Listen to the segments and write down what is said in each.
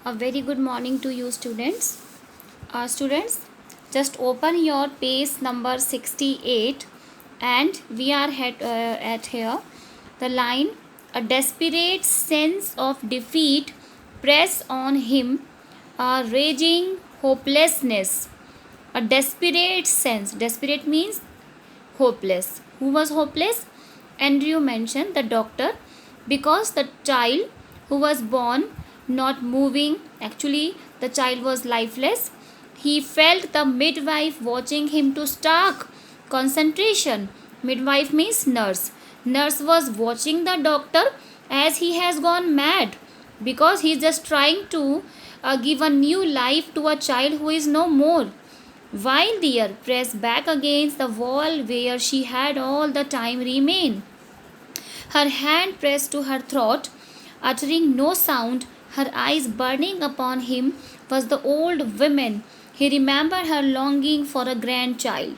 A very good morning to you students. Students, just open your page number 68 and we are at here. The line, a desperate sense of defeat press on him, a raging hopelessness. A desperate sense. Desperate means hopeless. Who was hopeless? Andrew mentioned the doctor, because the child who was born not moving, actually the child was lifeless. He felt the midwife watching him to stark concentration. Midwife means nurse. Nurse was watching the doctor as he has gone mad, because he is just trying to give a new life to a child who is no more, while there pressed back against the wall where she had all the time remained, her hand pressed to her throat, uttering no sound, her eyes burning upon him, was the old woman. He remembered her longing for a grandchild,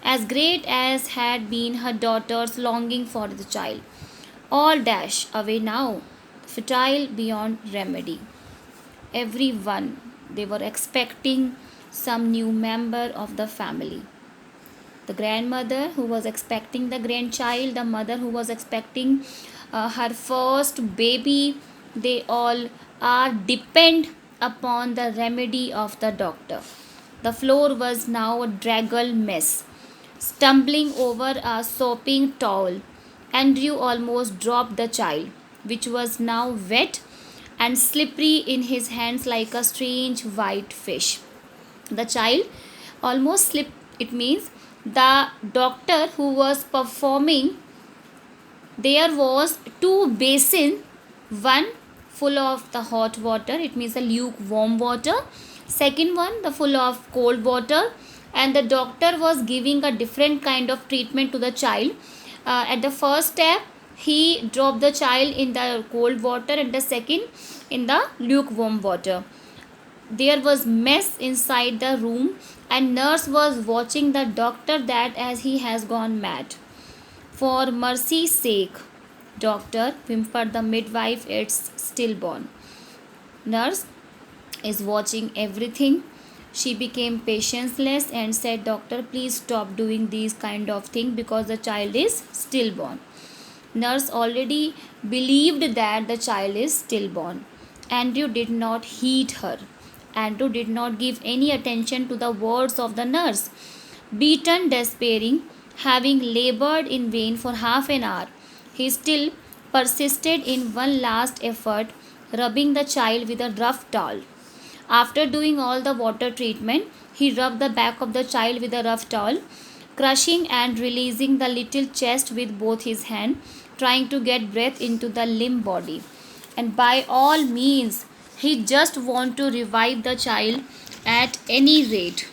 as great as had been her daughter's longing for the child. All dash away now, futile beyond remedy. Everyone, they were expecting some new member of the family. The grandmother who was expecting the grandchild, the mother who was expecting her first baby, they all are depend upon the remedy of the doctor. The floor was now a draggled mess. Stumbling over a sopping towel, Andrew almost dropped the child, which was now wet and slippery in his hands like a strange white fish. The child almost slipped. It means the doctor who was performing, there was two basin, one full of the hot water, it means the lukewarm water, second one the full of cold water, and the doctor was giving a different kind of treatment to the child. At the first step he dropped the child in the cold water, and the second in the lukewarm water. There was mess inside the room, and nurse was watching the doctor that as he has gone mad. For mercy's sake, doctor, whimpered the midwife, it's stillborn. Nurse is watching everything. She became patienceless and said, doctor, please stop doing these kind of things because the child is stillborn. Nurse already believed that the child is stillborn. Andrew did not heed her. Andrew did not give any attention to the words of the nurse. Beaten, despairing, having labored in vain for half an hour, he still persisted in one last effort, rubbing the child with a rough towel. After doing all the water treatment, he rubbed the back of the child with a rough towel, crushing and releasing the little chest with both his hands, trying to get breath into the limp body. And by all means, he just want to revive the child at any rate.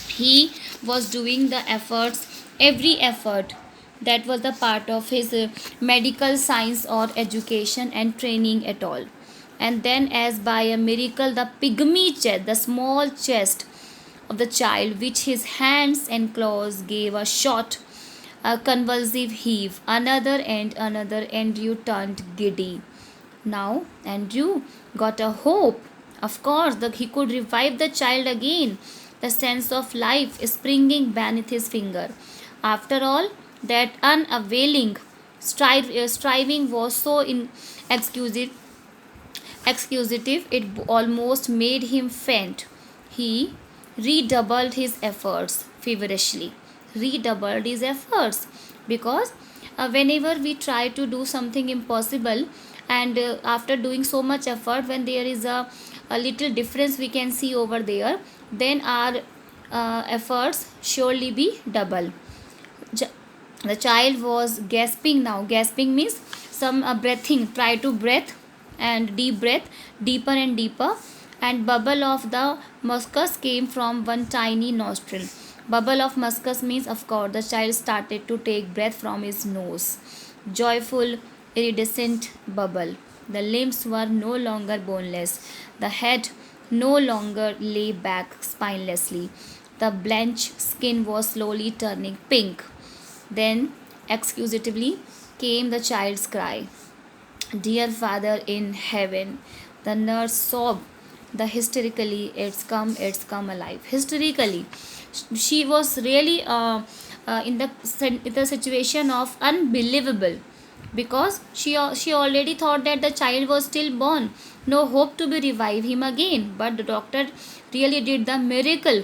He was doing the efforts, every effort that was the part of his medical science or education and training at all. And then, as by a miracle, the pygmy chest, the small chest of the child, which his hands and claws gave a short, a convulsive heave, another and another. Andrew turned giddy. Now Andrew got a hope. Of course, that he could revive the child again, the sense of life springing beneath his finger. After all, that unavailing striving was so exquisitive it almost made him faint. He redoubled his efforts feverishly. Redoubled his efforts because whenever we try to do something impossible, and after doing so much effort, when there is a little difference we can see over there, then our efforts surely be double. The child was gasping now. Gasping means some breathing. Try to breath and deep breath, deeper and deeper, and bubble of the mucus came from one tiny nostril. Bubble of mucus means, of course, the child started to take breath from his nose. Joyful, iridescent bubble. The limbs were no longer boneless. The head no longer lay back spinelessly. The blanched skin was slowly turning pink. Then, exquisitively, came the child's cry, dear Father in heaven. The nurse sobbed the hysterically, it's come alive. Hysterically, she was really in the situation of unbelievable, because she already thought that the child was still born, no hope to be revive him again, but the doctor really did the miracle,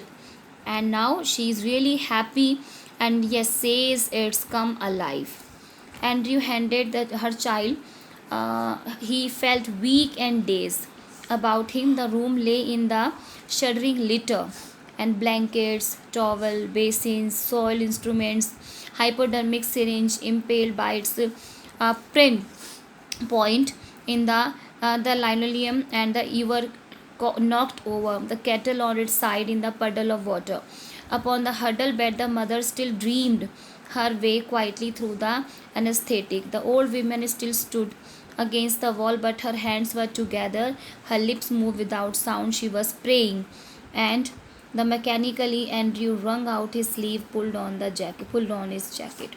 and now she is really happy, and yes, says it's come alive. Andrew handed her child. He felt weak and dazed. About him, the room lay in the shuddering litter, and blankets, towel, basins, soil instruments, hypodermic syringe impaled by its pin point in the linoleum, and the ewer knocked over, the kettle on its side in the puddle of water. Upon the huddled bed, the mother still dreamed her way quietly through the anesthetic. The old woman still stood against the wall, but her hands were together, her lips moved without sound. She was praying, and the mechanically Andrew wrung out his sleeve, pulled on his jacket.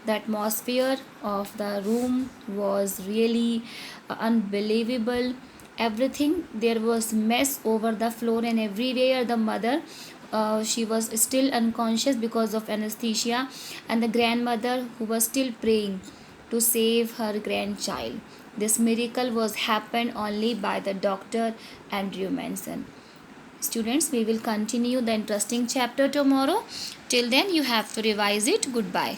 The atmosphere of the room was really unbelievable. Everything there was mess over the floor and everywhere. The mother, she was still unconscious because of anesthesia, and the grandmother who was still praying to save her grandchild. This miracle was happened only by the doctor Andrew Manson. Students, we will continue the interesting chapter tomorrow. Till then, you have to revise it. Goodbye.